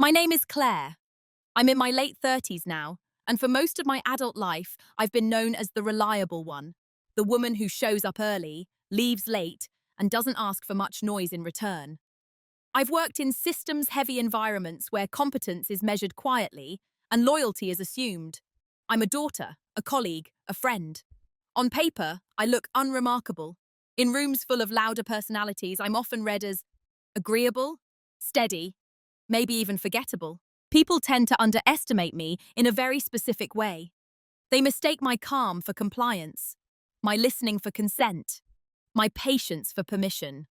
My name is Claire. I'm in my late 30s now, and for most of my adult life, I've been known as the reliable one, the woman who shows up early, leaves late, and doesn't ask for much noise in return. I've worked in systems-heavy environments where competence is measured quietly and loyalty is assumed. I'm a daughter, a colleague, a friend. On paper, I look unremarkable. In rooms full of louder personalities, I'm often read as agreeable, steady, maybe even forgettable. People tend to underestimate me in a very specific way. They mistake my calm for compliance, my listening for consent, my patience for permission.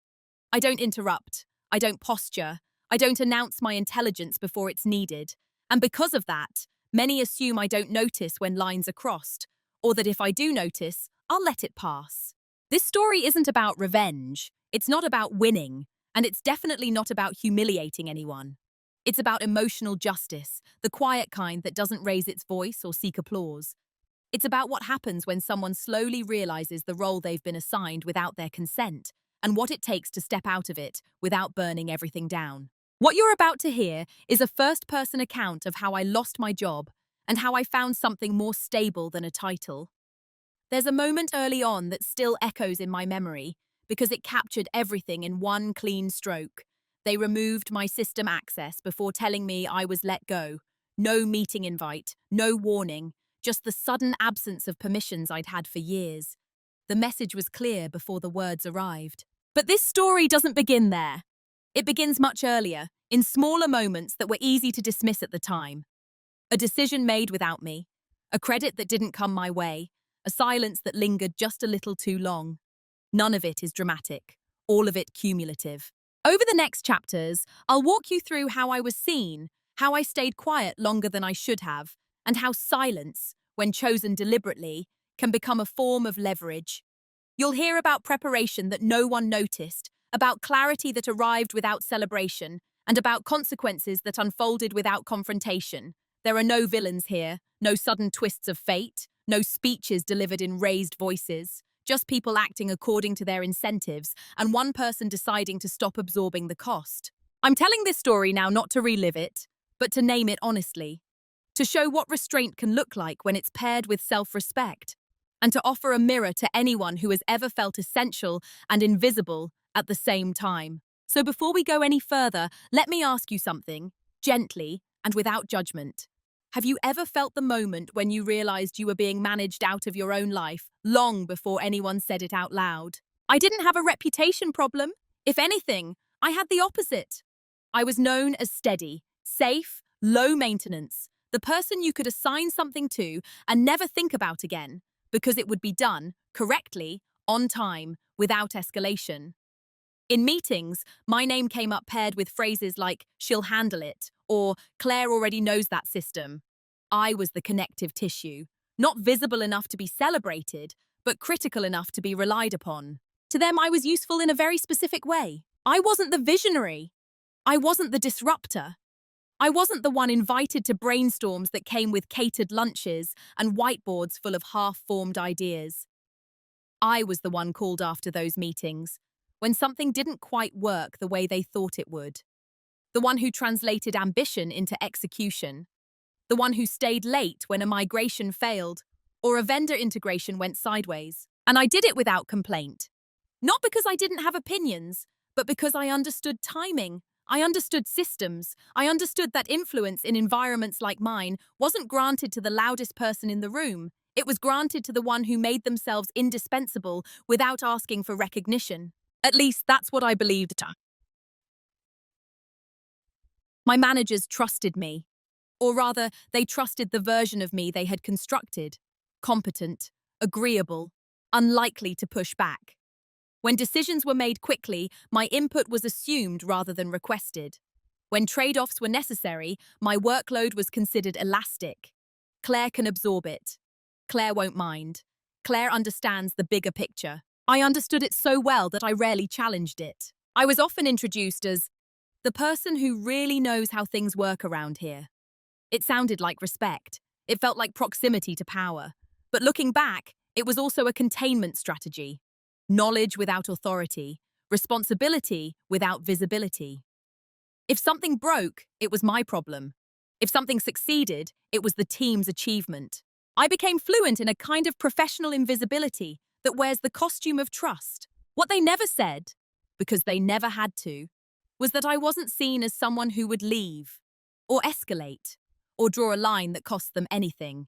I don't interrupt, I don't posture, I don't announce my intelligence before it's needed. And because of that, many assume I don't notice when lines are crossed, or that if I do notice, I'll let it pass. This story isn't about revenge, it's not about winning, and it's definitely not about humiliating anyone. It's about emotional justice, the quiet kind that doesn't raise its voice or seek applause. It's about what happens when someone slowly realizes the role they've been assigned without their consent, and what it takes to step out of it without burning everything down. What you're about to hear is a first-person account of how I lost my job and how I found something more stable than a title. There's a moment early on that still echoes in my memory because it captured everything in one clean stroke. They removed my system access before telling me I was let go. No meeting invite, no warning, just the sudden absence of permissions I'd had for years. The message was clear before the words arrived. But this story doesn't begin there. It begins much earlier, in smaller moments that were easy to dismiss at the time. A decision made without me, a credit that didn't come my way, a silence that lingered just a little too long. None of it is dramatic, all of it cumulative. Over the next chapters, I'll walk you through how I was seen, how I stayed quiet longer than I should have, and how silence, when chosen deliberately, can become a form of leverage. You'll hear about preparation that no one noticed, about clarity that arrived without celebration, and about consequences that unfolded without confrontation. There are no villains here, no sudden twists of fate, no speeches delivered in raised voices. Just people acting according to their incentives, and one person deciding to stop absorbing the cost. I'm telling this story now not to relive it, but to name it honestly. To show what restraint can look like when it's paired with self-respect. And to offer a mirror to anyone who has ever felt essential and invisible at the same time. So before we go any further, let me ask you something, gently and without judgment. Have you ever felt the moment when you realized you were being managed out of your own life, long before anyone said it out loud? I didn't have a reputation problem. If anything, I had the opposite. I was known as steady, safe, low maintenance, the person you could assign something to and never think about again, because it would be done, correctly, on time, without escalation. In meetings, my name came up paired with phrases like, "she'll handle it," or "Claire already knows that system." I was the connective tissue, not visible enough to be celebrated, but critical enough to be relied upon. To them, I was useful in a very specific way. I wasn't the visionary. I wasn't the disruptor. I wasn't the one invited to brainstorms that came with catered lunches and whiteboards full of half-formed ideas. I was the one called after those meetings, when something didn't quite work the way they thought it would. The one who translated ambition into execution. The one who stayed late when a migration failed or a vendor integration went sideways. And I did it without complaint. Not because I didn't have opinions, but because I understood timing. I understood systems. I understood that influence in environments like mine wasn't granted to the loudest person in the room. It was granted to the one who made themselves indispensable without asking for recognition. At least that's what I believed. My managers trusted me. Or rather, they trusted the version of me they had constructed. Competent, agreeable, unlikely to push back. When decisions were made quickly, my input was assumed rather than requested. When trade-offs were necessary, my workload was considered elastic. Claire can absorb it. Claire won't mind. Claire understands the bigger picture. I understood it so well that I rarely challenged it. I was often introduced as the person who really knows how things work around here. It sounded like respect. It felt like proximity to power. But looking back, it was also a containment strategy. Knowledge without authority, responsibility without visibility. If something broke, it was my problem. If something succeeded, it was the team's achievement. I became fluent in a kind of professional invisibility that wears the costume of trust. What they never said, because they never had to, was that I wasn't seen as someone who would leave, or escalate, or draw a line that cost them anything.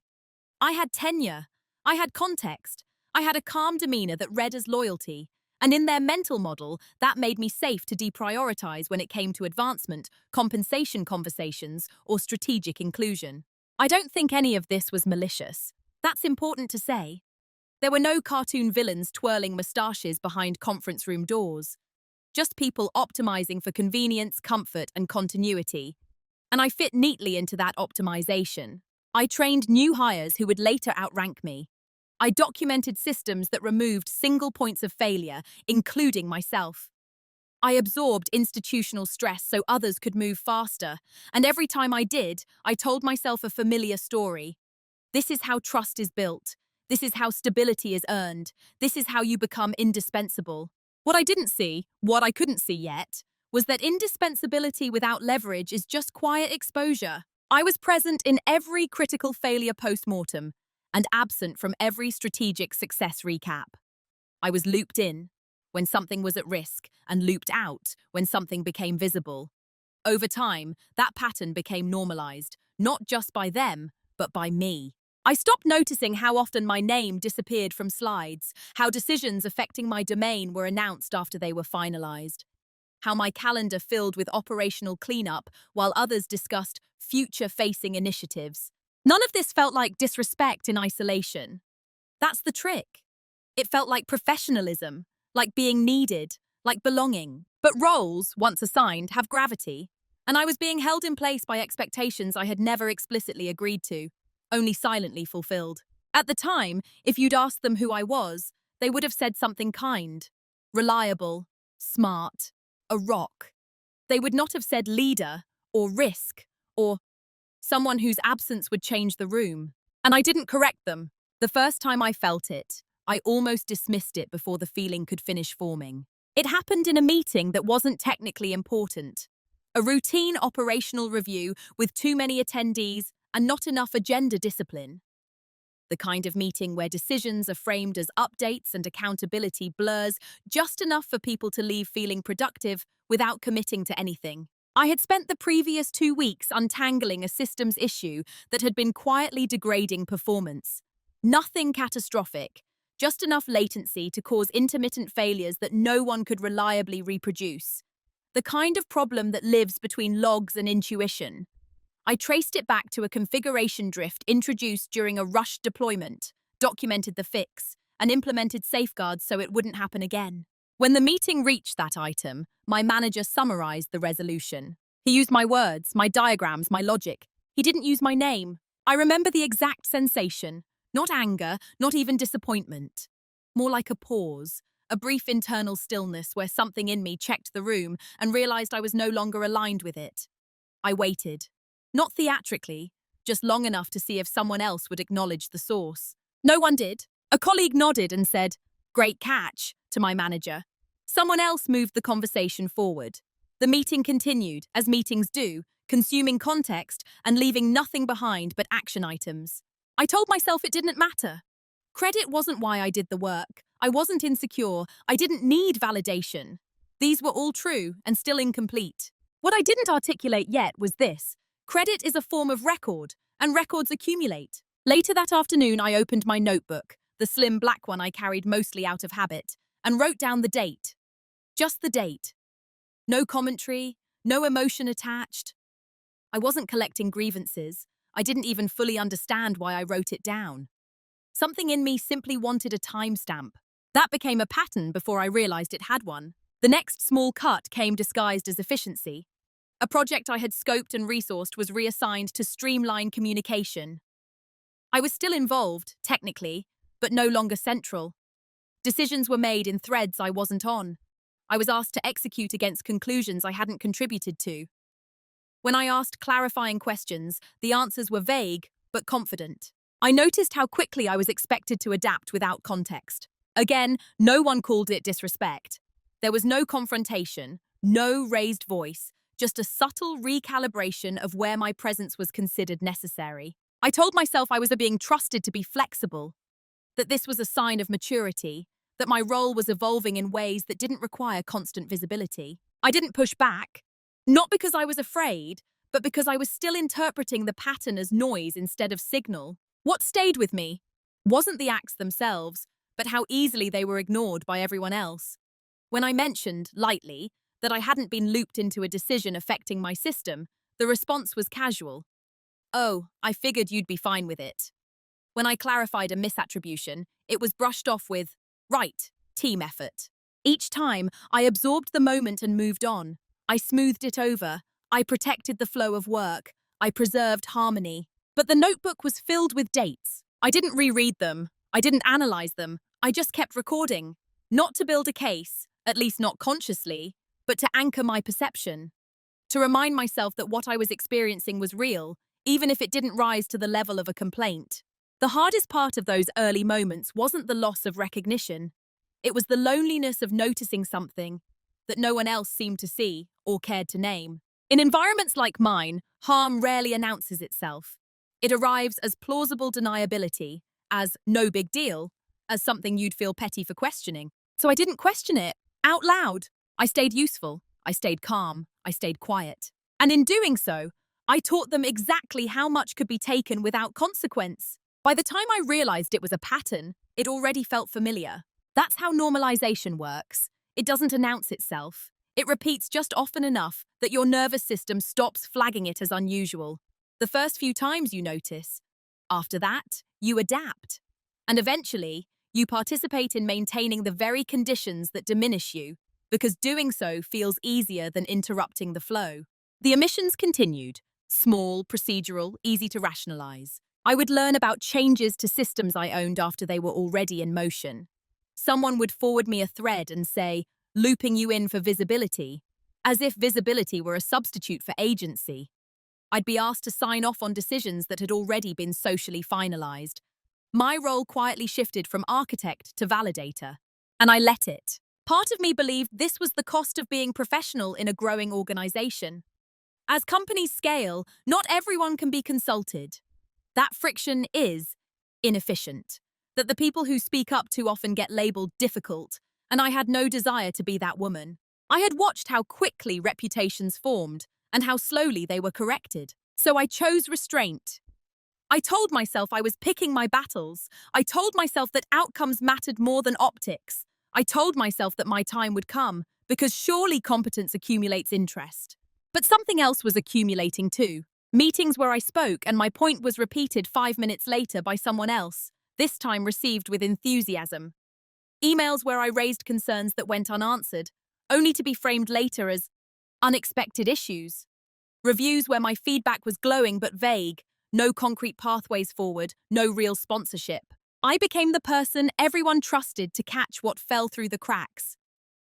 I had tenure, I had context, I had a calm demeanor that read as loyalty, and in their mental model, that made me safe to deprioritize when it came to advancement, compensation conversations, or strategic inclusion. I don't think any of this was malicious. That's important to say. There were no cartoon villains twirling moustaches behind conference room doors. Just people optimizing for convenience, comfort, and continuity. And I fit neatly into that optimization. I trained new hires who would later outrank me. I documented systems that removed single points of failure, including myself. I absorbed institutional stress so others could move faster, and every time I did, I told myself a familiar story. This is how trust is built. This is how stability is earned. This is how you become indispensable. What I didn't see, what I couldn't see yet, was that indispensability without leverage is just quiet exposure. I was present in every critical failure post-mortem and absent from every strategic success recap. I was looped in when something was at risk and looped out when something became visible. Over time, that pattern became normalized, not just by them, but by me. I stopped noticing how often my name disappeared from slides, how decisions affecting my domain were announced after they were finalized, how my calendar filled with operational cleanup while others discussed future-facing initiatives. None of this felt like disrespect in isolation. That's the trick. It felt like professionalism, like being needed, like belonging. But roles, once assigned, have gravity, and I was being held in place by expectations I had never explicitly agreed to, only silently fulfilled. At the time, if you'd asked them who I was, they would have said something kind, reliable, smart, a rock. They would not have said leader, or risk, or someone whose absence would change the room. And I didn't correct them. The first time I felt it, I almost dismissed it before the feeling could finish forming. It happened in a meeting that wasn't technically important. A routine operational review with too many attendees and not enough agenda discipline. The kind of meeting where decisions are framed as updates and accountability blurs just enough for people to leave feeling productive without committing to anything. I had spent the previous 2 weeks untangling a systems issue that had been quietly degrading performance. Nothing catastrophic, just enough latency to cause intermittent failures that no one could reliably reproduce. The kind of problem that lives between logs and intuition. I traced it back to a configuration drift introduced during a rushed deployment, documented the fix, and implemented safeguards so it wouldn't happen again. When the meeting reached that item, my manager summarized the resolution. He used my words, my diagrams, my logic. He didn't use my name. I remember the exact sensation. Not anger, not even disappointment. More like a pause, a brief internal stillness where something in me checked the room and realized I was no longer aligned with it. I waited. Not theatrically, just long enough to see if someone else would acknowledge the source. No one did. A colleague nodded and said, "Great catch," to my manager. Someone else moved the conversation forward. The meeting continued, as meetings do, consuming context and leaving nothing behind but action items. I told myself it didn't matter. Credit wasn't why I did the work. I wasn't insecure. I didn't need validation. These were all true and still incomplete. What I didn't articulate yet was this. Credit is a form of record, and records accumulate. Later that afternoon, I opened my notebook, the slim black one I carried mostly out of habit, and wrote down the date. Just the date. No commentary, no emotion attached. I wasn't collecting grievances. I didn't even fully understand why I wrote it down. Something in me simply wanted a timestamp. That became a pattern before I realized it had one. The next small cut came disguised as efficiency. A project I had scoped and resourced was reassigned to streamline communication. I was still involved, technically, but no longer central. Decisions were made in threads I wasn't on. I was asked to execute against conclusions I hadn't contributed to. When I asked clarifying questions, the answers were vague, but confident. I noticed how quickly I was expected to adapt without context. Again, no one called it disrespect. There was no confrontation, no raised voice, just a subtle recalibration of where my presence was considered necessary. I told myself I was being trusted to be flexible, that this was a sign of maturity, that my role was evolving in ways that didn't require constant visibility. I didn't push back, not because I was afraid, but because I was still interpreting the pattern as noise instead of signal. What stayed with me wasn't the acts themselves, but how easily they were ignored by everyone else. When I mentioned, lightly, that I hadn't been looped into a decision affecting my system, the response was casual. "Oh, I figured you'd be fine with it." When I clarified a misattribution, it was brushed off with, "Right, team effort." Each time, I absorbed the moment and moved on. I smoothed it over. I protected the flow of work. I preserved harmony. But the notebook was filled with dates. I didn't reread them. I didn't analyze them. I just kept recording. Not to build a case, at least not consciously, but to anchor my perception. To remind myself that what I was experiencing was real, even if it didn't rise to the level of a complaint. The hardest part of those early moments wasn't the loss of recognition. It was the loneliness of noticing something that no one else seemed to see or cared to name. In environments like mine, harm rarely announces itself. It arrives as plausible deniability, as no big deal, as something you'd feel petty for questioning. So I didn't question it out loud. I stayed useful. I stayed calm. I stayed quiet. And in doing so, I taught them exactly how much could be taken without consequence. By the time I realized it was a pattern, it already felt familiar. That's how normalization works. It doesn't announce itself. It repeats just often enough that your nervous system stops flagging it as unusual. The first few times you notice. After that, you adapt. And eventually, you participate in maintaining the very conditions that diminish you, because doing so feels easier than interrupting the flow. The omissions continued. Small, procedural, easy to rationalize. I would learn about changes to systems I owned after they were already in motion. Someone would forward me a thread and say, "Looping you in for visibility," as if visibility were a substitute for agency. I'd be asked to sign off on decisions that had already been socially finalized. My role quietly shifted from architect to validator, and I let it. Part of me believed this was the cost of being professional in a growing organization. As companies scale, not everyone can be consulted. That friction is inefficient. That the people who speak up too often get labeled difficult, and I had no desire to be that woman. I had watched how quickly reputations formed and how slowly they were corrected. So I chose restraint. I told myself I was picking my battles. I told myself that outcomes mattered more than optics. I told myself that my time would come, because surely competence accumulates interest. But something else was accumulating too. Meetings where I spoke and my point was repeated 5 minutes later by someone else, this time received with enthusiasm. Emails where I raised concerns that went unanswered, only to be framed later as unexpected issues. Reviews where my feedback was glowing but vague, no concrete pathways forward, no real sponsorship. I became the person everyone trusted to catch what fell through the cracks.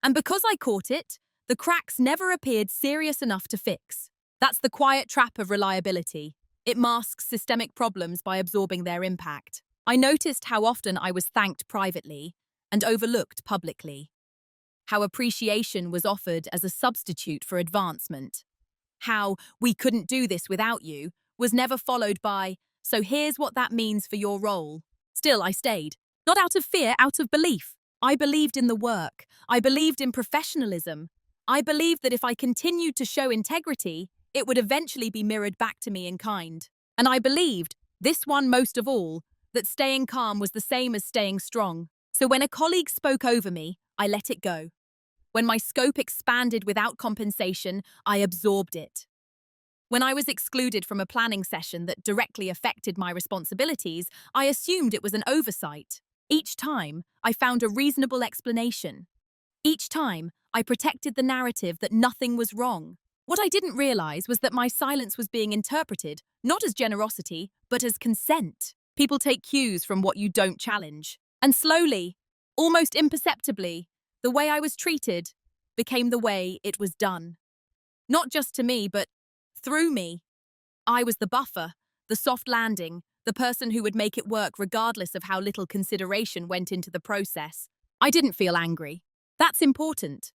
And because I caught it, the cracks never appeared serious enough to fix. That's the quiet trap of reliability. It masks systemic problems by absorbing their impact. I noticed how often I was thanked privately and overlooked publicly. How appreciation was offered as a substitute for advancement. How "we couldn't do this without you" was never followed by "so here's what that means for your role." Still, I stayed. Not out of fear, out of belief. I believed in the work. I believed in professionalism. I believed that if I continued to show integrity, it would eventually be mirrored back to me in kind. And I believed, this one most of all, that staying calm was the same as staying strong. So when a colleague spoke over me, I let it go. When my scope expanded without compensation, I absorbed it. When I was excluded from a planning session that directly affected my responsibilities, I assumed it was an oversight. Each time, I found a reasonable explanation. Each time, I protected the narrative that nothing was wrong. What I didn't realize was that my silence was being interpreted, not as generosity, but as consent. People take cues from what you don't challenge. And slowly, almost imperceptibly, the way I was treated became the way it was done. Not just to me, but through me. I was the buffer, the soft landing, the person who would make it work regardless of how little consideration went into the process. I didn't feel angry. That's important.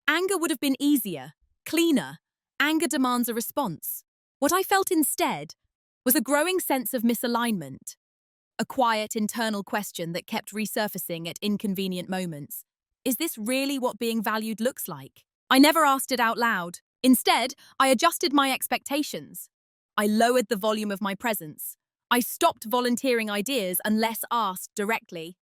Anger would have been easier, cleaner, Anger demands a response. What I felt instead was a growing sense of misalignment, a quiet internal question that kept resurfacing at inconvenient moments. Is this really what being valued looks like? I never asked it out loud. Instead, I adjusted my expectations. I lowered the volume of my presence. I stopped volunteering ideas unless asked directly.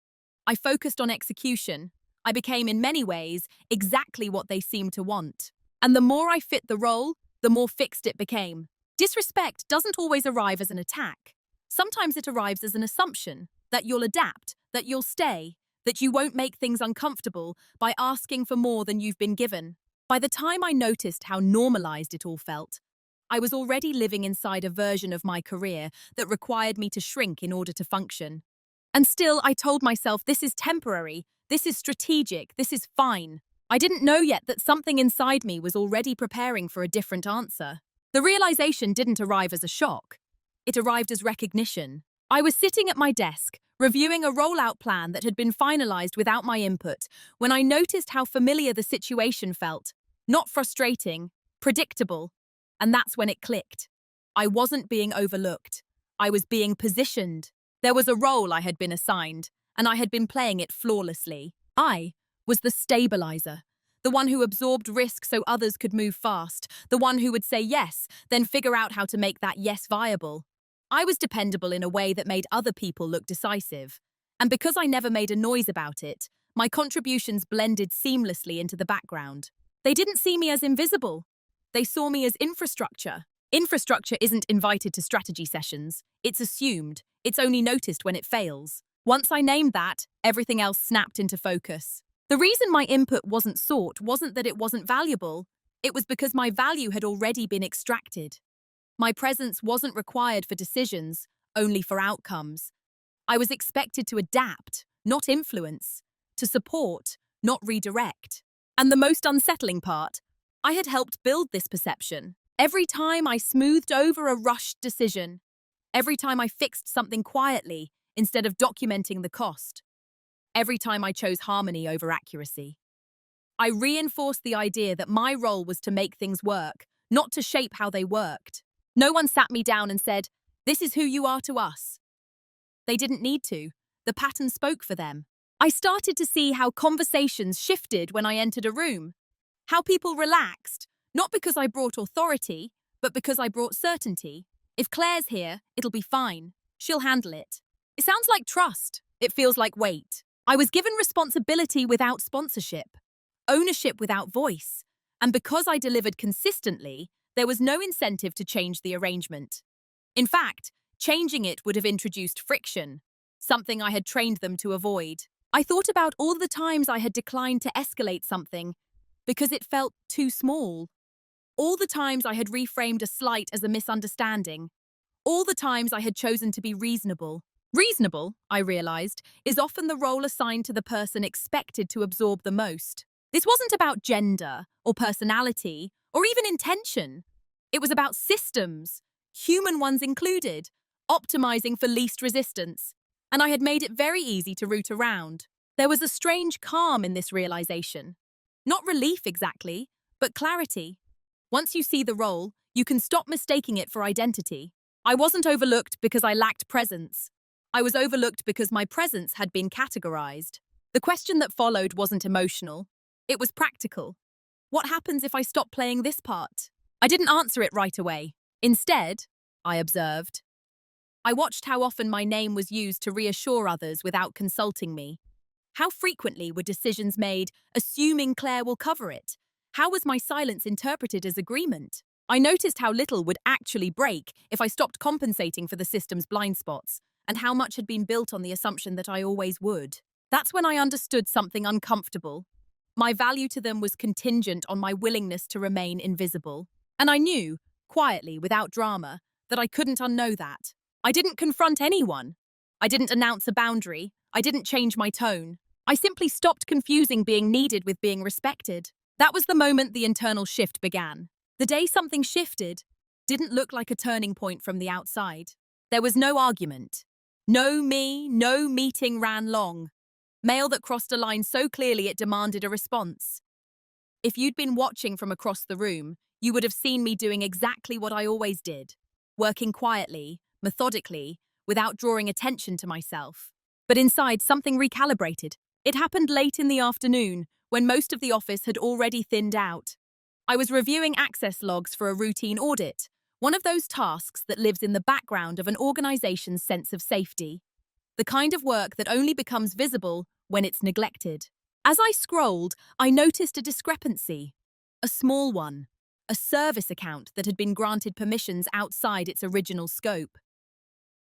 I focused on execution. I became, in many ways, exactly what they seemed to want. And the more I fit the role, the more fixed it became. Disrespect doesn't always arrive as an attack. Sometimes it arrives as an assumption that you'll adapt, that you'll stay, that you won't make things uncomfortable by asking for more than you've been given. By the time I noticed how normalized it all felt, I was already living inside a version of my career that required me to shrink in order to function. And still, I told myself, this is temporary, this is strategic, this is fine. I didn't know yet that something inside me was already preparing for a different answer. The realization didn't arrive as a shock. It arrived as recognition. I was sitting at my desk, reviewing a rollout plan that had been finalized without my input, when I noticed how familiar the situation felt. Not frustrating, predictable. And that's when it clicked. I wasn't being overlooked. I was being positioned. There was a role I had been assigned, and I had been playing it flawlessly. I was the stabilizer, the one who absorbed risk so others could move fast, the one who would say yes, then figure out how to make that yes viable. I was dependable in a way that made other people look decisive. And because I never made a noise about it, my contributions blended seamlessly into the background. They didn't see me as invisible. They saw me as infrastructure. Infrastructure isn't invited to strategy sessions. It's assumed. It's only noticed when it fails. Once I named that, everything else snapped into focus. The reason my input wasn't sought wasn't that it wasn't valuable. It was because my value had already been extracted. My presence wasn't required for decisions, only for outcomes. I was expected to adapt, not influence, to support, not redirect. And the most unsettling part, I had helped build this perception. Every time I smoothed over a rushed decision, every time I fixed something quietly instead of documenting the cost, every time I chose harmony over accuracy, I reinforced the idea that my role was to make things work, not to shape how they worked. No one sat me down and said, "This is who you are to us." They didn't need to. The pattern spoke for them. I started to see how conversations shifted when I entered a room, how people relaxed, not because I brought authority, but because I brought certainty. If Claire's here, it'll be fine. She'll handle it. It sounds like trust. It feels like weight. I was given responsibility without sponsorship, ownership without voice, and because I delivered consistently, there was no incentive to change the arrangement. In fact, changing it would have introduced friction, something I had trained them to avoid. I thought about all the times I had declined to escalate something because it felt too small. All the times I had reframed a slight as a misunderstanding. All the times I had chosen to be reasonable. Reasonable, I realized, is often the role assigned to the person expected to absorb the most. This wasn't about gender or personality or even intention. It was about systems, human ones included, optimizing for least resistance. And I had made it very easy to root around. There was a strange calm in this realization. Not relief exactly, but clarity. Once you see the role, you can stop mistaking it for identity. I wasn't overlooked because I lacked presence. I was overlooked because my presence had been categorized. The question that followed wasn't emotional. It was practical. What happens if I stop playing this part? I didn't answer it right away. Instead, I observed. I watched how often my name was used to reassure others without consulting me. How frequently were decisions made, assuming Claire will cover it? How was my silence interpreted as agreement? I noticed how little would actually break if I stopped compensating for the system's blind spots, and how much had been built on the assumption that I always would. That's when I understood something uncomfortable. My value to them was contingent on my willingness to remain invisible. And I knew, quietly, without drama, that I couldn't unknow that. I didn't confront anyone. I didn't announce a boundary. I didn't change my tone. I simply stopped confusing being needed with being respected. That was the moment the internal shift began. The day something shifted didn't look like a turning point from the outside. There was no argument. No me, no meeting ran long. Mail that crossed a line so clearly it demanded a response. If you'd been watching from across the room, you would have seen me doing exactly what I always did, working quietly, methodically, without drawing attention to myself. But inside, something recalibrated. It happened late in the afternoon, when most of the office had already thinned out. I was reviewing access logs for a routine audit, one of those tasks that lives in the background of an organization's sense of safety. The kind of work that only becomes visible when it's neglected. As I scrolled, I noticed a discrepancy. A small one. A service account that had been granted permissions outside its original scope.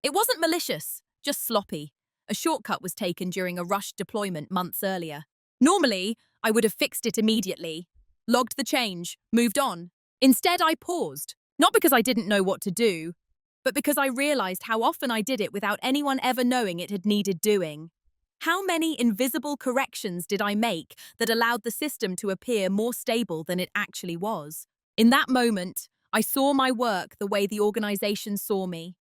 It wasn't malicious, just sloppy. A shortcut was taken during a rushed deployment months earlier. Normally, I would have fixed it immediately, logged the change, moved on. Instead, I paused, not because I didn't know what to do, but because I realized how often I did it without anyone ever knowing it had needed doing. How many invisible corrections did I make that allowed the system to appear more stable than it actually was? In that moment, I saw my work the way the organization saw me,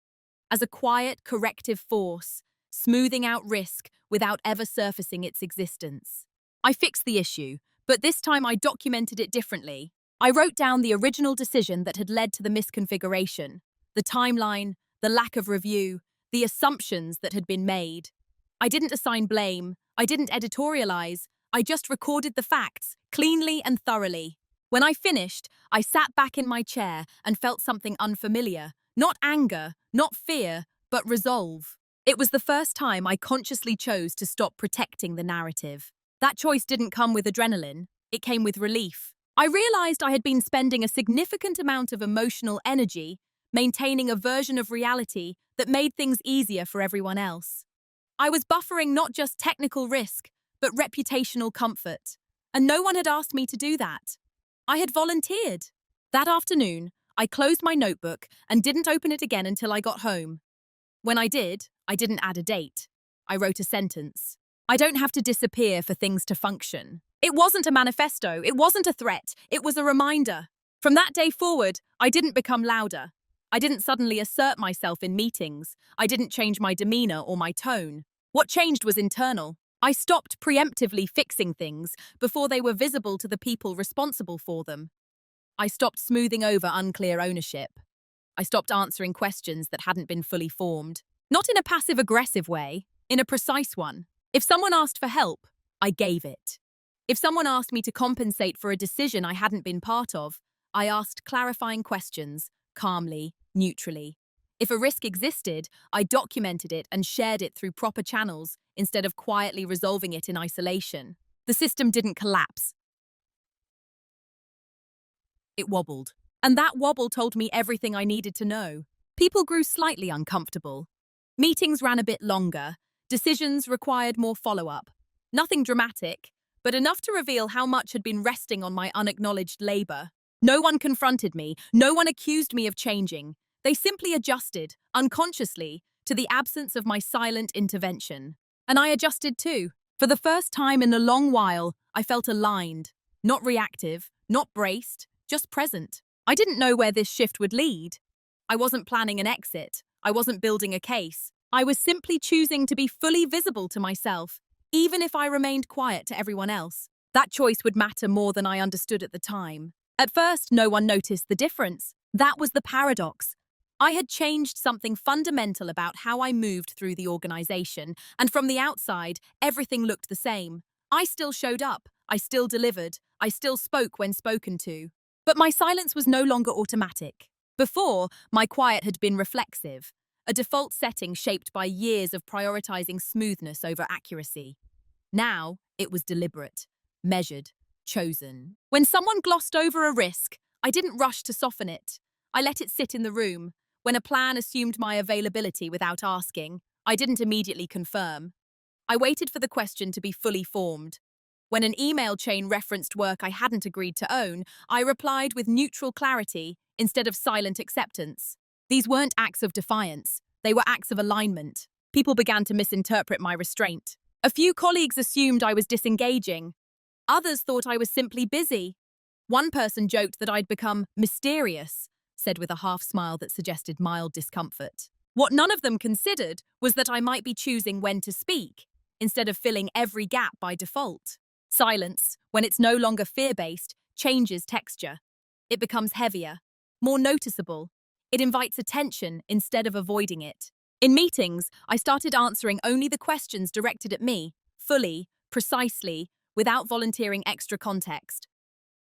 as a quiet, corrective force, smoothing out risk without ever surfacing its existence. I fixed the issue, but this time I documented it differently. I wrote down the original decision that had led to the misconfiguration, the timeline, the lack of review, the assumptions that had been made. I didn't assign blame, I didn't editorialize, I just recorded the facts, cleanly and thoroughly. When I finished, I sat back in my chair and felt something unfamiliar. Not anger, not fear, but resolve. It was the first time I consciously chose to stop protecting the narrative. That choice didn't come with adrenaline, it came with relief. I realized I had been spending a significant amount of emotional energy maintaining a version of reality that made things easier for everyone else. I was buffering not just technical risk, but reputational comfort. And no one had asked me to do that. I had volunteered. That afternoon, I closed my notebook and didn't open it again until I got home. When I did, I didn't add a date. I wrote a sentence. I don't have to disappear for things to function. It wasn't a manifesto, it wasn't a threat, it was a reminder. From that day forward, I didn't become louder. I didn't suddenly assert myself in meetings. I didn't change my demeanor or my tone. What changed was internal. I stopped preemptively fixing things before they were visible to the people responsible for them. I stopped smoothing over unclear ownership. I stopped answering questions that hadn't been fully formed. Not in a passive-aggressive way, in a precise one. If someone asked for help, I gave it. If someone asked me to compensate for a decision I hadn't been part of, I asked clarifying questions, calmly, neutrally. If a risk existed, I documented it and shared it through proper channels instead of quietly resolving it in isolation. The system didn't collapse. It wobbled. And that wobble told me everything I needed to know. People grew slightly uncomfortable. Meetings ran a bit longer. Decisions required more follow-up. Nothing dramatic, but enough to reveal how much had been resting on my unacknowledged labor. No one confronted me. No one accused me of changing. They simply adjusted, unconsciously, to the absence of my silent intervention. And I adjusted too. For the first time in a long while, I felt aligned. Not reactive, not braced, just present. I didn't know where this shift would lead. I wasn't planning an exit. I wasn't building a case. I was simply choosing to be fully visible to myself, even if I remained quiet to everyone else. That choice would matter more than I understood at the time. At first, no one noticed the difference. That was the paradox. I had changed something fundamental about how I moved through the organization, and from the outside, everything looked the same. I still showed up, I still delivered, I still spoke when spoken to. But my silence was no longer automatic. Before, my quiet had been reflexive, a default setting shaped by years of prioritizing smoothness over accuracy. Now, it was deliberate, measured, chosen. When someone glossed over a risk, I didn't rush to soften it. I let it sit in the room. When a plan assumed my availability without asking, I didn't immediately confirm. I waited for the question to be fully formed. When an email chain referenced work I hadn't agreed to own, I replied with neutral clarity instead of silent acceptance. These weren't acts of defiance. They were acts of alignment. People began to misinterpret my restraint. A few colleagues assumed I was disengaging. Others thought I was simply busy. One person joked that I'd become mysterious, said with a half-smile that suggested mild discomfort. What none of them considered was that I might be choosing when to speak, instead of filling every gap by default. Silence, when it's no longer fear-based, changes texture. It becomes heavier, more noticeable. It invites attention instead of avoiding it. In meetings, I started answering only the questions directed at me, fully, precisely, without volunteering extra context.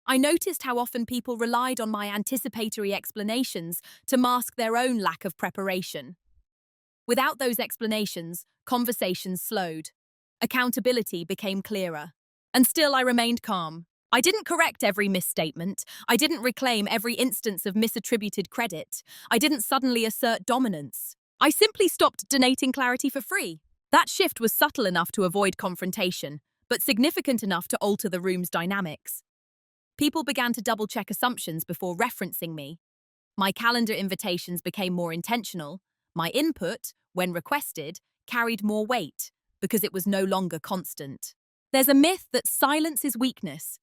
I noticed how often people relied on my anticipatory explanations to mask their own lack of preparation. Without those explanations, conversations slowed. Accountability became clearer. And still I remained calm. I didn't correct every misstatement. I didn't reclaim every instance of misattributed credit. I didn't suddenly assert dominance. I simply stopped donating clarity for free. That shift was subtle enough to avoid confrontation, but significant enough to alter the room's dynamics. People began to double-check assumptions before referencing me. My calendar invitations became more intentional. My input, when requested, carried more weight because it was no longer constant. There's a myth that silence is weakness.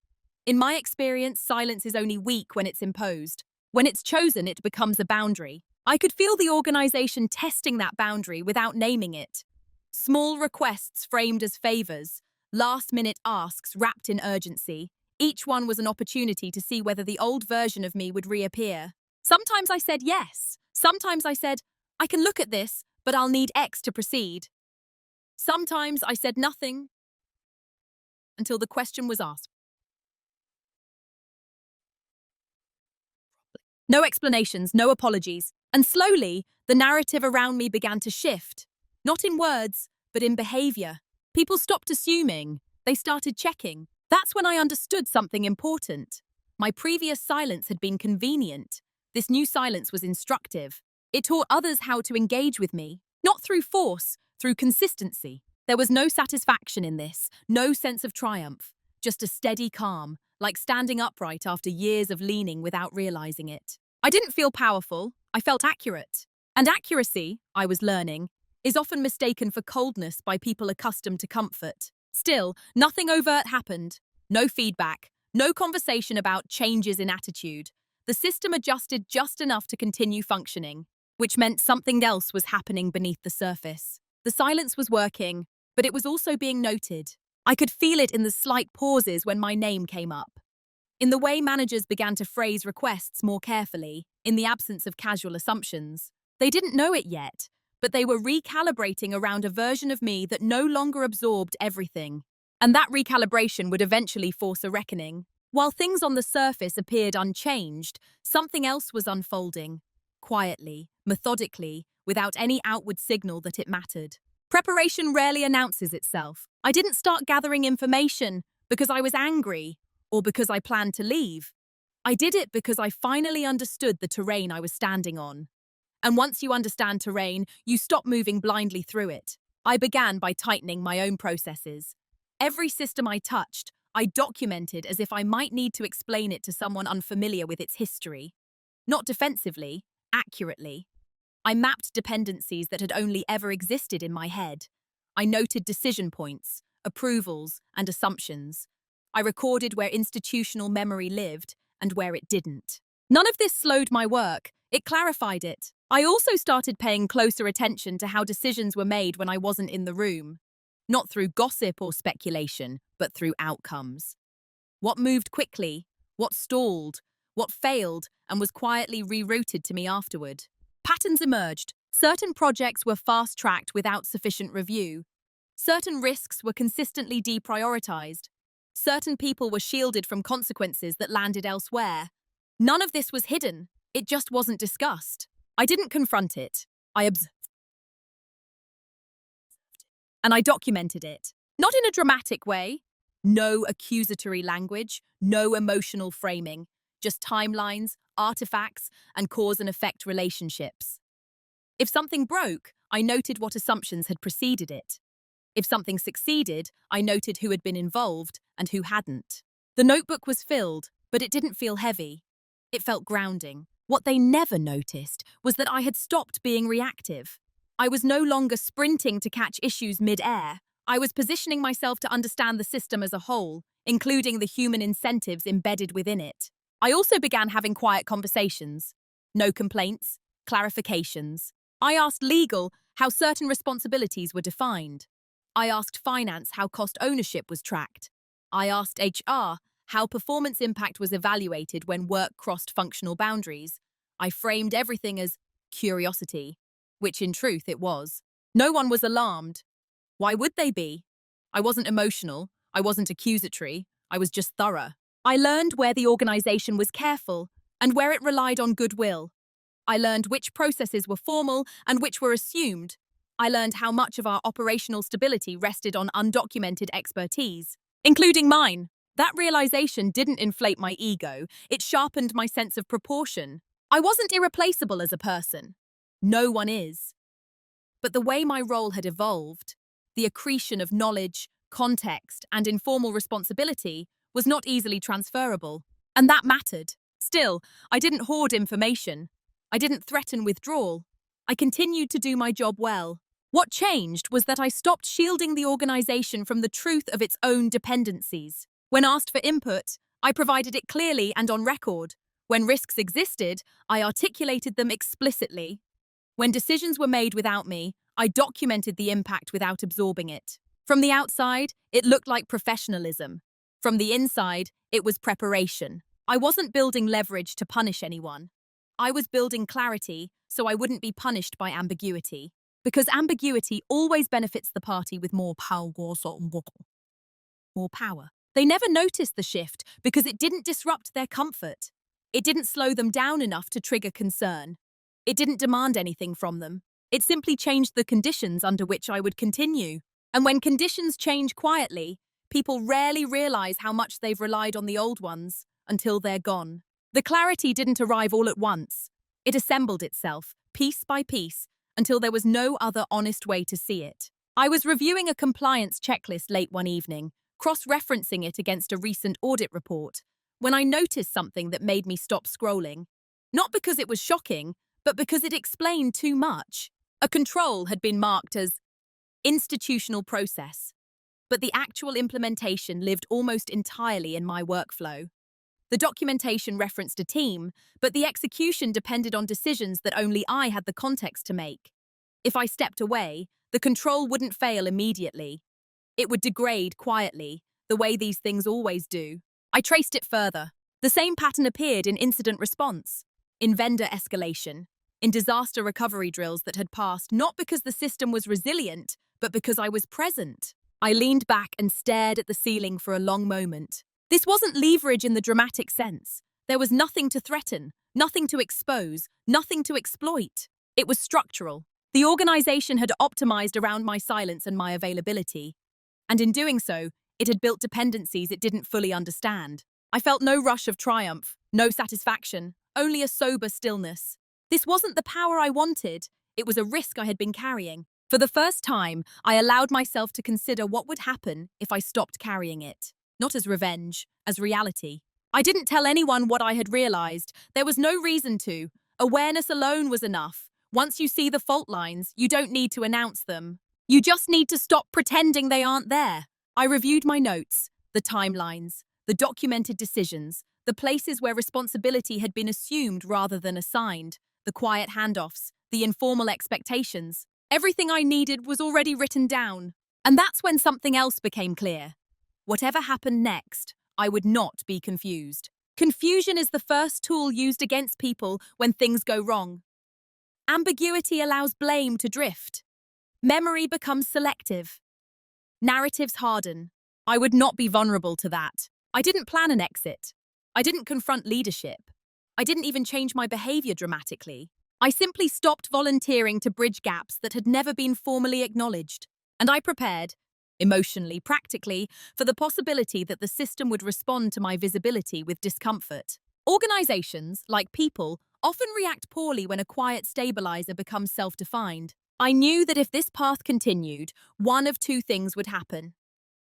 In my experience, silence is only weak when it's imposed. When it's chosen, it becomes a boundary. I could feel the organization testing that boundary without naming it. Small requests framed as favors, last-minute asks wrapped in urgency. Each one was an opportunity to see whether the old version of me would reappear. Sometimes I said yes. Sometimes I said, I can look at this, but I'll need X to proceed. Sometimes I said nothing until the question was asked. No explanations, no apologies. And slowly, the narrative around me began to shift. Not in words, but in behavior. People stopped assuming. They started checking. That's when I understood something important. My previous silence had been convenient. This new silence was instructive. It taught others how to engage with me, not through force, through consistency. There was no satisfaction in this, no sense of triumph, just a steady calm, like standing upright after years of leaning without realizing it. I didn't feel powerful, I felt accurate. And accuracy, I was learning, is often mistaken for coldness by people accustomed to comfort. Still, nothing overt happened. No feedback, no conversation about changes in attitude. The system adjusted just enough to continue functioning, which meant something else was happening beneath the surface. The silence was working, but it was also being noted. I could feel it in the slight pauses when my name came up. In the way managers began to phrase requests more carefully, in the absence of casual assumptions. They didn't know it yet, but they were recalibrating around a version of me that no longer absorbed everything. And that recalibration would eventually force a reckoning. While things on the surface appeared unchanged, something else was unfolding. Quietly, methodically, without any outward signal that it mattered. Preparation rarely announces itself. I didn't start gathering information because I was angry or because I planned to leave. I did it because I finally understood the terrain I was standing on. And once you understand terrain, you stop moving blindly through it. I began by tightening my own processes. Every system I touched, I documented as if I might need to explain it to someone unfamiliar with its history. Not defensively, accurately. I mapped dependencies that had only ever existed in my head. I noted decision points, approvals, and assumptions. I recorded where institutional memory lived and where it didn't. None of this slowed my work. It clarified it. I also started paying closer attention to how decisions were made when I wasn't in the room. Not through gossip or speculation, but through outcomes. What moved quickly, what stalled, what failed, and was quietly rerouted to me afterward. Patterns emerged. Certain projects were fast-tracked without sufficient review. Certain risks were consistently deprioritized. Certain people were shielded from consequences that landed elsewhere. None of this was hidden. It just wasn't discussed. I didn't confront it. I observed. And I documented it. Not in a dramatic way. No accusatory language, no emotional framing. Just timelines, artifacts, and cause and effect relationships. If something broke, I noted what assumptions had preceded it. If something succeeded, I noted who had been involved and who hadn't. The notebook was filled, but it didn't feel heavy. It felt grounding. What they never noticed was that I had stopped being reactive. I was no longer sprinting to catch issues mid-air. I was positioning myself to understand the system as a whole, including the human incentives embedded within it. I also began having quiet conversations. No complaints, clarifications. I asked legal how certain responsibilities were defined. I asked finance how cost ownership was tracked. I asked HR how performance impact was evaluated when work crossed functional boundaries, I framed everything as curiosity, which in truth it was. No one was alarmed. Why would they be? I wasn't emotional, I wasn't accusatory, I was just thorough. I learned where the organization was careful and where it relied on goodwill. I learned which processes were formal and which were assumed. I learned how much of our operational stability rested on undocumented expertise, including mine. That realization didn't inflate my ego, it sharpened my sense of proportion. I wasn't irreplaceable as a person. No one is. But the way my role had evolved, the accretion of knowledge, context, and informal responsibility was not easily transferable. And that mattered. Still, I didn't hoard information. I didn't threaten withdrawal. I continued to do my job well. What changed was that I stopped shielding the organization from the truth of its own dependencies. When asked for input, I provided it clearly and on record. When risks existed, I articulated them explicitly. When decisions were made without me, I documented the impact without absorbing it. From the outside, it looked like professionalism. From the inside, it was preparation. I wasn't building leverage to punish anyone. I was building clarity so I wouldn't be punished by ambiguity. Because ambiguity always benefits the party with more power. More power. They never noticed the shift because it didn't disrupt their comfort. It didn't slow them down enough to trigger concern. It didn't demand anything from them. It simply changed the conditions under which I would continue. And when conditions change quietly, people rarely realize how much they've relied on the old ones until they're gone. The clarity didn't arrive all at once. It assembled itself, piece by piece, until there was no other honest way to see it. I was reviewing a compliance checklist late one evening, cross-referencing it against a recent audit report, when I noticed something that made me stop scrolling. Not because it was shocking, but because it explained too much. A control had been marked as institutional process, but the actual implementation lived almost entirely in my workflow. The documentation referenced a team, but the execution depended on decisions that only I had the context to make. If I stepped away, the control wouldn't fail immediately. It would degrade quietly, the way these things always do. I traced it further. The same pattern appeared in incident response, in vendor escalation, in disaster recovery drills that had passed not because the system was resilient, but because I was present. I leaned back and stared at the ceiling for a long moment. This wasn't leverage in the dramatic sense. There was nothing to threaten, nothing to expose, nothing to exploit. It was structural. The organization had optimized around my silence and my availability. And in doing so, it had built dependencies it didn't fully understand. I felt no rush of triumph, no satisfaction, only a sober stillness. This wasn't the power I wanted. It was a risk I had been carrying. For the first time, I allowed myself to consider what would happen if I stopped carrying it. Not as revenge, as reality. I didn't tell anyone what I had realized. There was no reason to. Awareness alone was enough. Once you see the fault lines, you don't need to announce them. You just need to stop pretending they aren't there. I reviewed my notes, the timelines, the documented decisions, the places where responsibility had been assumed rather than assigned, the quiet handoffs, the informal expectations. Everything I needed was already written down. And that's when something else became clear. Whatever happened next, I would not be confused. Confusion is the first tool used against people when things go wrong. Ambiguity allows blame to drift. Memory becomes selective. Narratives harden. I would not be vulnerable to that. I didn't plan an exit. I didn't confront leadership. I didn't even change my behavior dramatically. I simply stopped volunteering to bridge gaps that had never been formally acknowledged. And I prepared, emotionally, practically, for the possibility that the system would respond to my visibility with discomfort. Organizations, like people, often react poorly when a quiet stabilizer becomes self-defined. I knew that if this path continued, one of two things would happen.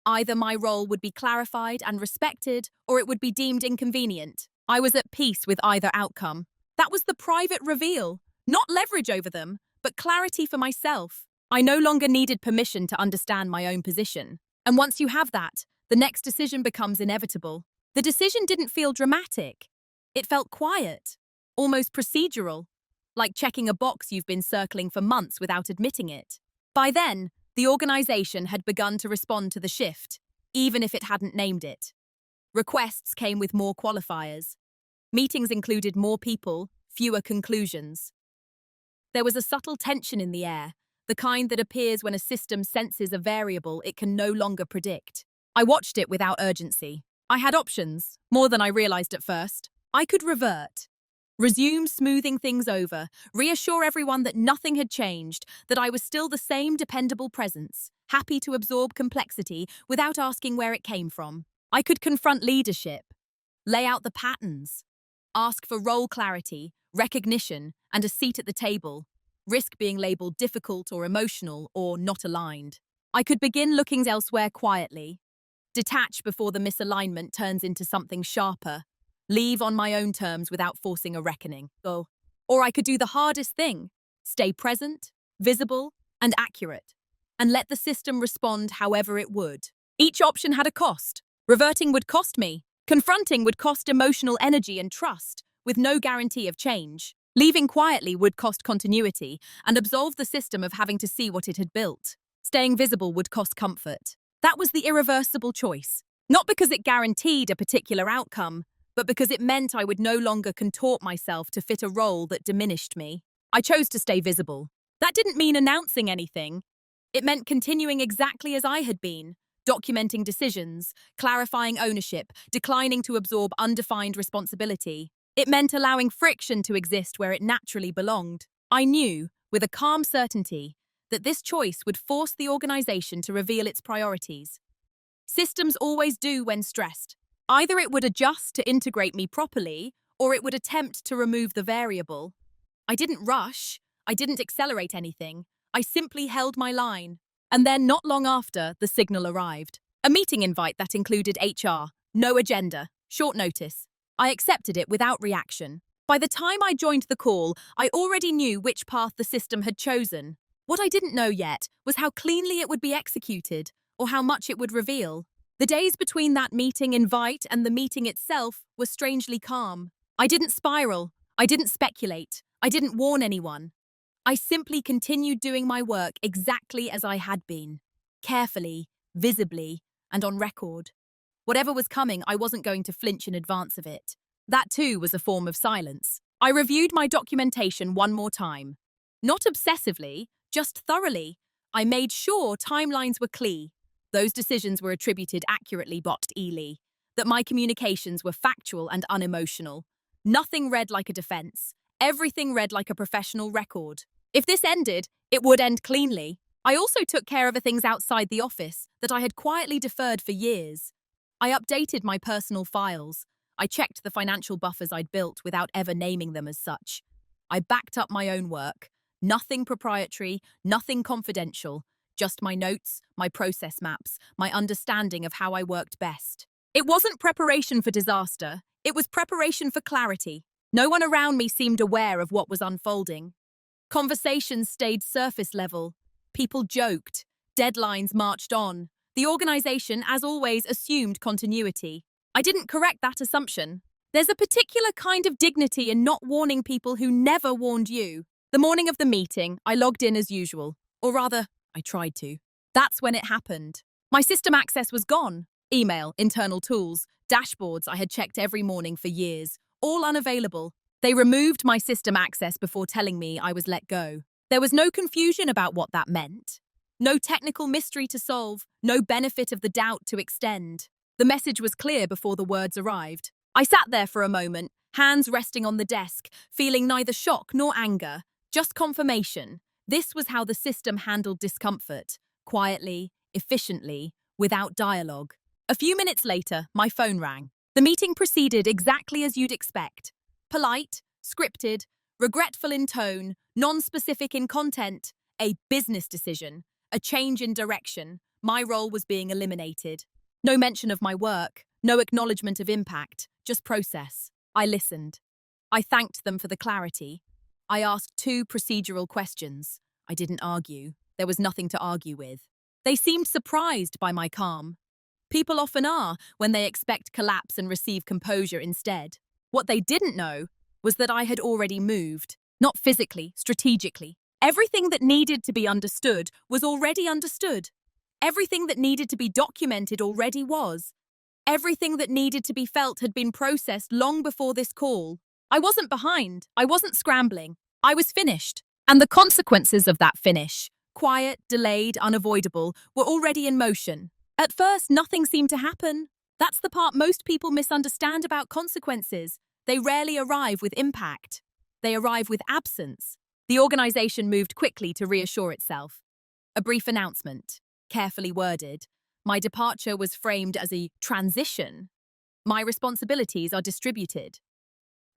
Either my role would be clarified and respected, or it would be deemed inconvenient. I was at peace with either outcome. That was the private reveal. Not leverage over them, but clarity for myself. I no longer needed permission to understand my own position. And once you have that, the next decision becomes inevitable. The decision didn't feel dramatic. It felt quiet, almost procedural, like checking a box you've been circling for months without admitting it. By then, the organization had begun to respond to the shift, even if it hadn't named it. Requests came with more qualifiers. Meetings included more people, fewer conclusions. There was a subtle tension in the air, the kind that appears when a system senses a variable it can no longer predict. I watched it without urgency. I had options, more than I realized at first. I could revert, resume smoothing things over, reassure everyone that nothing had changed, that I was still the same dependable presence, happy to absorb complexity without asking where it came from. I could confront leadership, lay out the patterns, ask for role clarity, recognition, and a seat at the table, risk being labelled difficult or emotional or not aligned. I could begin looking elsewhere quietly, detach before the misalignment turns into something sharper, leave on my own terms without forcing a reckoning. Or I could do the hardest thing, stay present, visible, and accurate, and let the system respond however it would. Each option had a cost. Reverting would cost me. Confronting would cost emotional energy and trust, with no guarantee of change. Leaving quietly would cost continuity and absolve the system of having to see what it had built. Staying visible would cost comfort. That was the irreversible choice. Not because it guaranteed a particular outcome, but because it meant I would no longer contort myself to fit a role that diminished me. I chose to stay visible. That didn't mean announcing anything. It meant continuing exactly as I had been, documenting decisions, clarifying ownership, declining to absorb undefined responsibility. It meant allowing friction to exist where it naturally belonged. I knew, with a calm certainty, that this choice would force the organization to reveal its priorities. Systems always do when stressed. Either it would adjust to integrate me properly, or it would attempt to remove the variable. I didn't rush. I didn't accelerate anything. I simply held my line. And then, not long after, the signal arrived. A meeting invite that included HR. No agenda. Short notice. I accepted it without reaction. By the time I joined the call, I already knew which path the system had chosen. What I didn't know yet was how cleanly it would be executed, or how much it would reveal. The days between that meeting invite and the meeting itself were strangely calm. I didn't spiral. I didn't speculate. I didn't warn anyone. I simply continued doing my work exactly as I had been. Carefully, visibly, and on record. Whatever was coming, I wasn't going to flinch in advance of it. That too was a form of silence. I reviewed my documentation one more time. Not obsessively, just thoroughly. I made sure timelines were clear. Those decisions were attributed accurately Ely. That my communications were factual and unemotional. Nothing read like a defense. Everything read like a professional record. If this ended, it would end cleanly. I also took care of the things outside the office that I had quietly deferred for years. I updated my personal files. I checked the financial buffers I'd built without ever naming them as such. I backed up my own work. Nothing proprietary, nothing confidential. Just my notes, my process maps, my understanding of how I worked best. It wasn't preparation for disaster. It was preparation for clarity. No one around me seemed aware of what was unfolding. Conversations stayed surface level. People joked. Deadlines marched on. The organization, as always, assumed continuity. I didn't correct that assumption. There's a particular kind of dignity in not warning people who never warned you. The morning of the meeting, I logged in as usual. Or rather, I tried to. That's when it happened. My system access was gone. Email, internal tools, dashboards I had checked every morning for years, all unavailable. They removed my system access before telling me I was let go. There was no confusion about what that meant. No technical mystery to solve, no benefit of the doubt to extend. The message was clear before the words arrived. I sat there for a moment, hands resting on the desk, feeling neither shock nor anger, just confirmation. This was how the system handled discomfort, quietly, efficiently, without dialogue. A few minutes later, my phone rang. The meeting proceeded exactly as you'd expect. Polite, scripted, regretful in tone, non-specific in content, a business decision, a change in direction. My role was being eliminated. No mention of my work, no acknowledgement of impact, just process. I listened. I thanked them for the clarity. I asked 2 procedural questions. I didn't argue. There was nothing to argue with. They seemed surprised by my calm. People often are when they expect collapse and receive composure instead. What they didn't know was that I had already moved, not physically, strategically. Everything that needed to be understood was already understood. Everything that needed to be documented already was. Everything that needed to be felt had been processed long before this call. I wasn't behind. I wasn't scrambling. I was finished. And the consequences of that finish, quiet, delayed, unavoidable, were already in motion. At first, nothing seemed to happen. That's the part most people misunderstand about consequences. They rarely arrive with impact. They arrive with absence. The organization moved quickly to reassure itself. A brief announcement, carefully worded. My departure was framed as a transition. My responsibilities are distributed.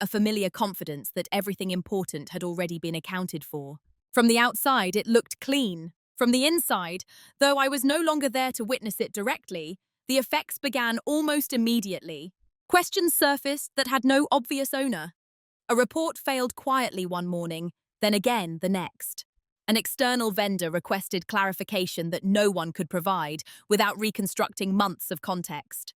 A familiar confidence that everything important had already been accounted for. From the outside, it looked clean. From the inside, though I was no longer there to witness it directly, the effects began almost immediately. Questions surfaced that had no obvious owner. A report failed quietly one morning, then again the next. An external vendor requested clarification that no one could provide without reconstructing months of context.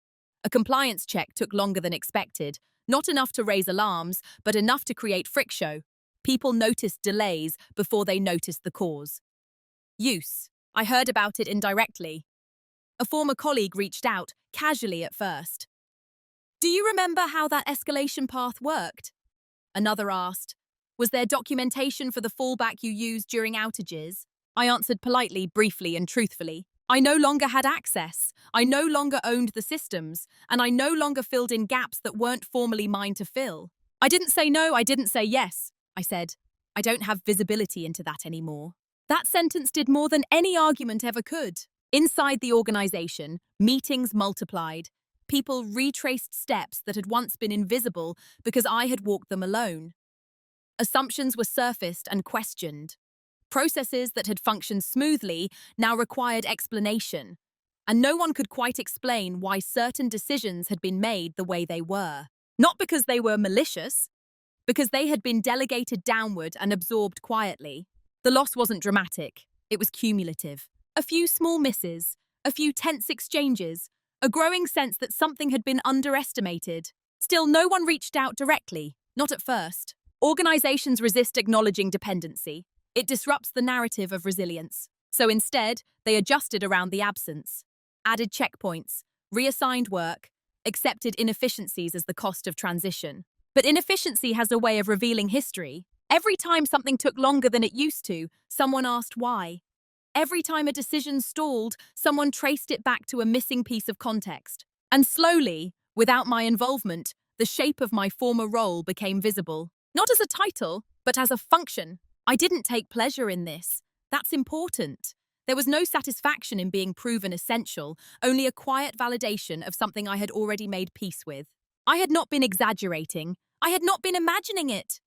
A compliance check took longer than expected, not enough to raise alarms, but enough to create friction. People noticed delays before they noticed the cause. Use. I heard about it indirectly. A former colleague reached out, casually at first. Do you remember how that escalation path worked? Another asked. Was there documentation for the fallback you used during outages? I answered politely, briefly, and truthfully. I no longer had access. I no longer owned the systems, and I no longer filled in gaps that weren't formally mine to fill. I didn't say no, I didn't say yes. I said, I don't have visibility into that anymore. That sentence did more than any argument ever could. Inside the organization, meetings multiplied. People retraced steps that had once been invisible because I had walked them alone. Assumptions were surfaced and questioned. Processes that had functioned smoothly now required explanation, and no one could quite explain why certain decisions had been made the way they were. Not because they were malicious, because they had been delegated downward and absorbed quietly. The loss wasn't dramatic, it was cumulative. A few small misses, a few tense exchanges, a growing sense that something had been underestimated. Still, no one reached out directly, not at first. Organizations resist acknowledging dependency. It disrupts the narrative of resilience. So instead, they adjusted around the absence, added checkpoints, reassigned work, accepted inefficiencies as the cost of transition. But inefficiency has a way of revealing history. Every time something took longer than it used to, someone asked why. Every time a decision stalled, someone traced it back to a missing piece of context. And slowly, without my involvement, the shape of my former role became visible. Not as a title, but as a function. I didn't take pleasure in this. That's important. There was no satisfaction in being proven essential, only a quiet validation of something I had already made peace with. I had not been exaggerating. I had not been imagining it.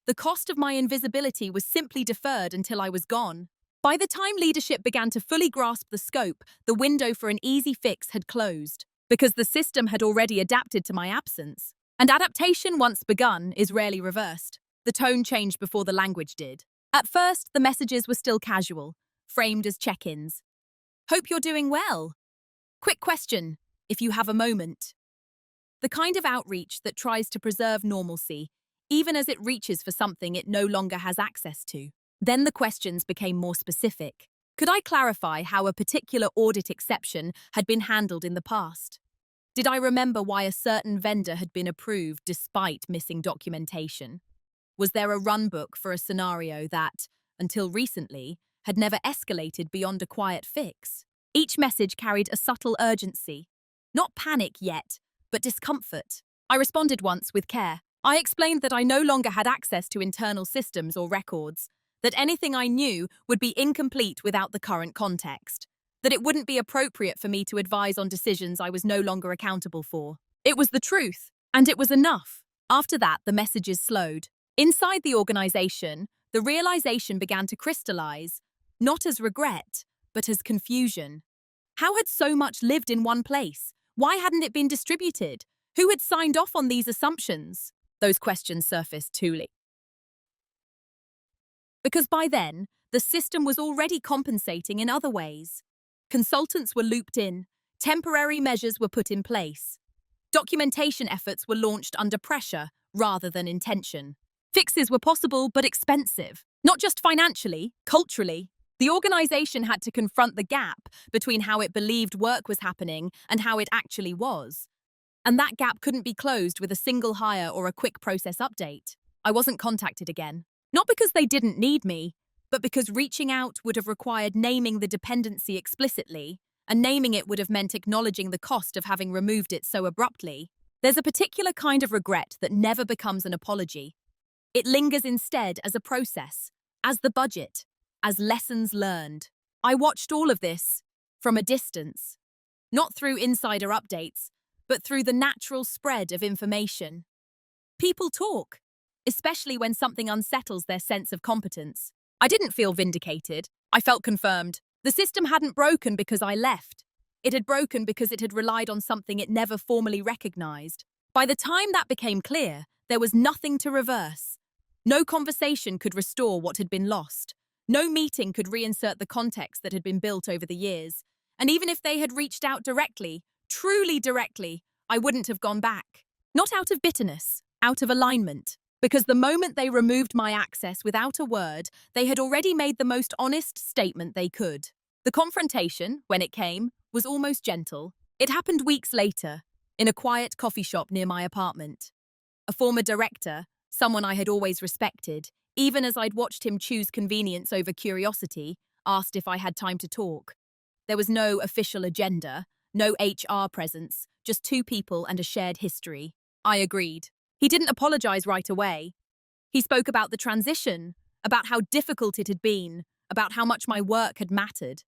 The cost of my invisibility was simply deferred until I was gone. By the time leadership began to fully grasp the scope, the window for an easy fix had closed, because the system had already adapted to my absence. And adaptation, once begun, is rarely reversed. The tone changed before the language did. At first, the messages were still casual, framed as check-ins. Hope you're doing well. Quick question, if you have a moment. The kind of outreach that tries to preserve normalcy, even as it reaches for something it no longer has access to. Then the questions became more specific. Could I clarify how a particular audit exception had been handled in the past? Did I remember why a certain vendor had been approved despite missing documentation? Was there a runbook for a scenario that, until recently, had never escalated beyond a quiet fix? Each message carried a subtle urgency. Not panic yet, but discomfort. I responded once with care. I explained that I no longer had access to internal systems or records, that anything I knew would be incomplete without the current context, that it wouldn't be appropriate for me to advise on decisions I was no longer accountable for. It was the truth, and it was enough. After that, the messages slowed. Inside the organization, the realization began to crystallize, not as regret, but as confusion. How had so much lived in one place? Why hadn't it been distributed? Who had signed off on these assumptions? Those questions surfaced too late. Because by then, the system was already compensating in other ways. Consultants were looped in, temporary measures were put in place. Documentation efforts were launched under pressure rather than intention. Fixes were possible but expensive, not just financially, culturally. The organization had to confront the gap between how it believed work was happening and how it actually was. And that gap couldn't be closed with a single hire or a quick process update. I wasn't contacted again. Not because they didn't need me, but because reaching out would have required naming the dependency explicitly, and naming it would have meant acknowledging the cost of having removed it so abruptly. There's a particular kind of regret that never becomes an apology. It lingers instead as a process, as the budget, as lessons learned. I watched all of this from a distance, not through insider updates, but through the natural spread of information. People talk, especially when something unsettles their sense of competence. I didn't feel vindicated. I felt confirmed. The system hadn't broken because I left. It had broken because it had relied on something it never formally recognized. By the time that became clear, there was nothing to reverse. No conversation could restore what had been lost. No meeting could reinsert the context that had been built over the years. And even if they had reached out directly, truly directly, I wouldn't have gone back. Not out of bitterness, out of alignment. Because the moment they removed my access without a word, they had already made the most honest statement they could. The confrontation, when it came, was almost gentle. It happened weeks later, in a quiet coffee shop near my apartment. A former director, someone I had always respected, even as I'd watched him choose convenience over curiosity, asked if I had time to talk. There was no official agenda, no HR presence, just two people and a shared history. I agreed. He didn't apologize right away. He spoke about the transition, about how difficult it had been, about how much my work had mattered.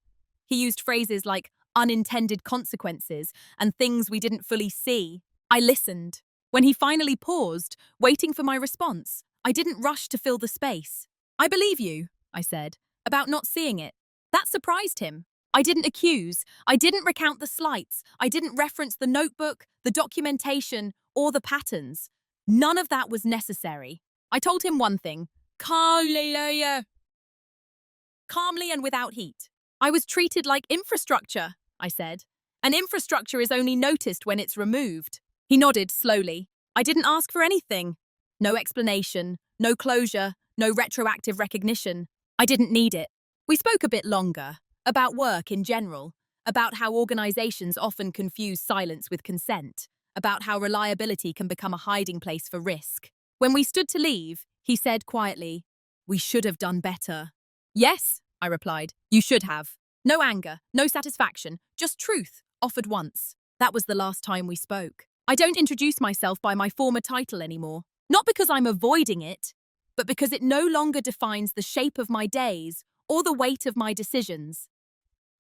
He used phrases like unintended consequences and things we didn't fully see. I listened. When he finally paused, waiting for my response, I didn't rush to fill the space. "I believe you," I said, about not seeing it. That surprised him. I didn't accuse. I didn't recount the slights. I didn't reference the notebook, the documentation, or the patterns. None of that was necessary. I told him one thing, calmly and without heat. I was treated like infrastructure, I said. And infrastructure is only noticed when it's removed. He nodded slowly. I didn't ask for anything. No explanation, no closure, no retroactive recognition. I didn't need it. We spoke a bit longer, about work in general, about how organizations often confuse silence with consent, about how reliability can become a hiding place for risk. When we stood to leave, he said quietly, "We should have done better." "Yes," I replied, "you should have." No anger, no satisfaction, just truth, offered once. That was the last time we spoke. I don't introduce myself by my former title anymore. Not because I'm avoiding it, but because it no longer defines the shape of my days or the weight of my decisions.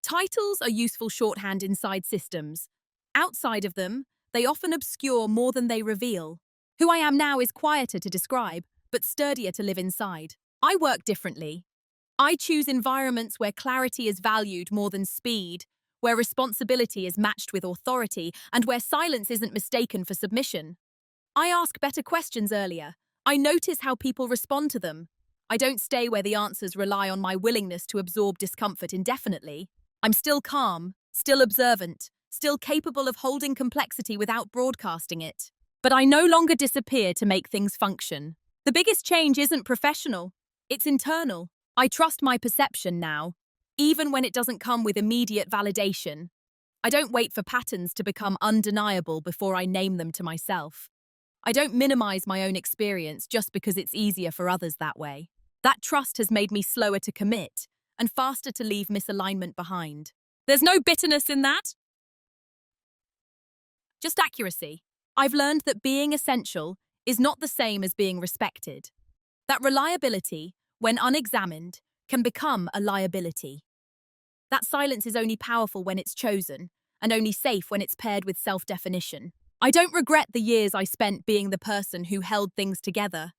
Titles are useful shorthand inside systems. Outside of them, they often obscure more than they reveal. Who I am now is quieter to describe, but sturdier to live inside. I work differently. I choose environments where clarity is valued more than speed, where responsibility is matched with authority, and where silence isn't mistaken for submission. I ask better questions earlier. I notice how people respond to them. I don't stay where the answers rely on my willingness to absorb discomfort indefinitely. I'm still calm, still observant, still capable of holding complexity without broadcasting it. But I no longer disappear to make things function. The biggest change isn't professional, it's internal. I trust my perception now, even when it doesn't come with immediate validation. I don't wait for patterns to become undeniable before I name them to myself. I don't minimize my own experience just because it's easier for others that way. That trust has made me slower to commit and faster to leave misalignment behind. There's no bitterness in that. Just accuracy. I've learned that being essential is not the same as being respected. That reliability, when unexamined, can become a liability. That silence is only powerful when it's chosen, and only safe when it's paired with self-definition. I don't regret the years I spent being the person who held things together.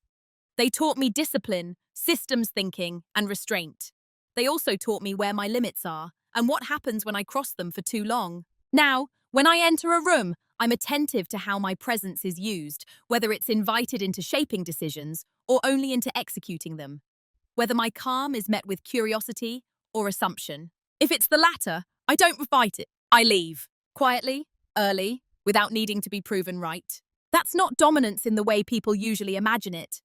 They taught me discipline, systems thinking, and restraint. They also taught me where my limits are, and what happens when I cross them for too long. Now, when I enter a room, I'm attentive to how my presence is used, whether it's invited into shaping decisions or only into executing them. Whether my calm is met with curiosity or assumption. If it's the latter, I don't fight it. I leave. Quietly, early, without needing to be proven right. That's not dominance in the way people usually imagine it.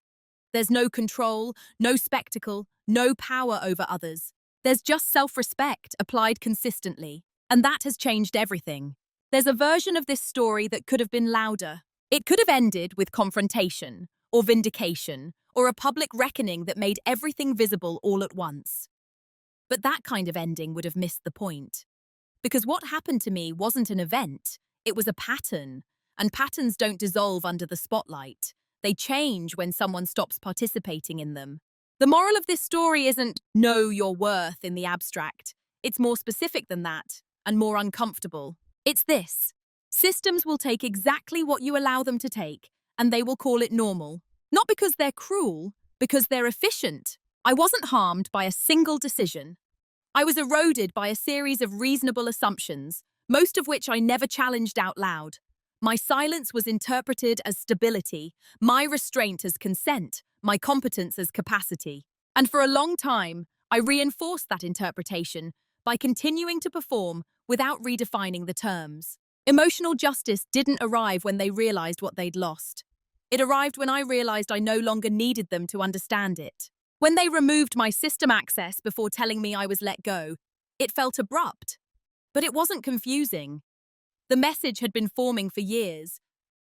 There's no control, no spectacle, no power over others. There's just self-respect applied consistently, and that has changed everything. There's a version of this story that could have been louder. It could have ended with confrontation, or vindication, or a public reckoning that made everything visible all at once. But that kind of ending would have missed the point. Because what happened to me wasn't an event, it was a pattern. And patterns don't dissolve under the spotlight. They change when someone stops participating in them. The moral of this story isn't know your worth in the abstract. It's more specific than that, and more uncomfortable. It's this. Systems will take exactly what you allow them to take, and they will call it normal. Not because they're cruel, because they're efficient. I wasn't harmed by a single decision. I was eroded by a series of reasonable assumptions, most of which I never challenged out loud. My silence was interpreted as stability, my restraint as consent, my competence as capacity. And for a long time, I reinforced that interpretation by continuing to perform without redefining the terms. Emotional justice didn't arrive when they realized what they'd lost. It arrived when I realized I no longer needed them to understand it. When they removed my system access before telling me I was let go, it felt abrupt. But it wasn't confusing. The message had been forming for years.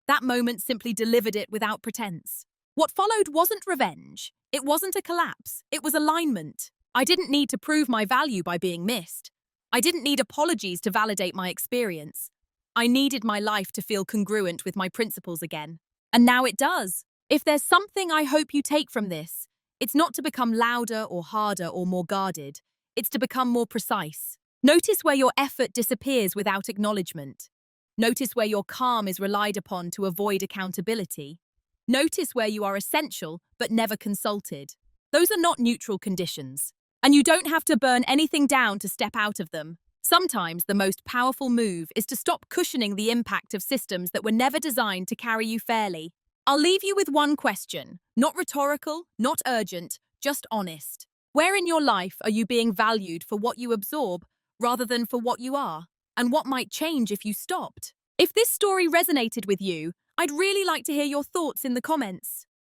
That moment simply delivered it without pretense. What followed wasn't revenge. It wasn't a collapse. It was alignment. I didn't need to prove my value by being missed. I didn't need apologies to validate my experience. I needed my life to feel congruent with my principles again. And now it does. If there's something I hope you take from this, it's not to become louder or harder or more guarded. It's to become more precise. Notice where your effort disappears without acknowledgement. Notice where your calm is relied upon to avoid accountability. Notice where you are essential but never consulted. Those are not neutral conditions. And you don't have to burn anything down to step out of them. Sometimes the most powerful move is to stop cushioning the impact of systems that were never designed to carry you fairly. I'll leave you with one question. Not rhetorical, not urgent, just honest. Where in your life are you being valued for what you absorb rather than for what you are? And what might change if you stopped? If this story resonated with you, I'd really like to hear your thoughts in the comments.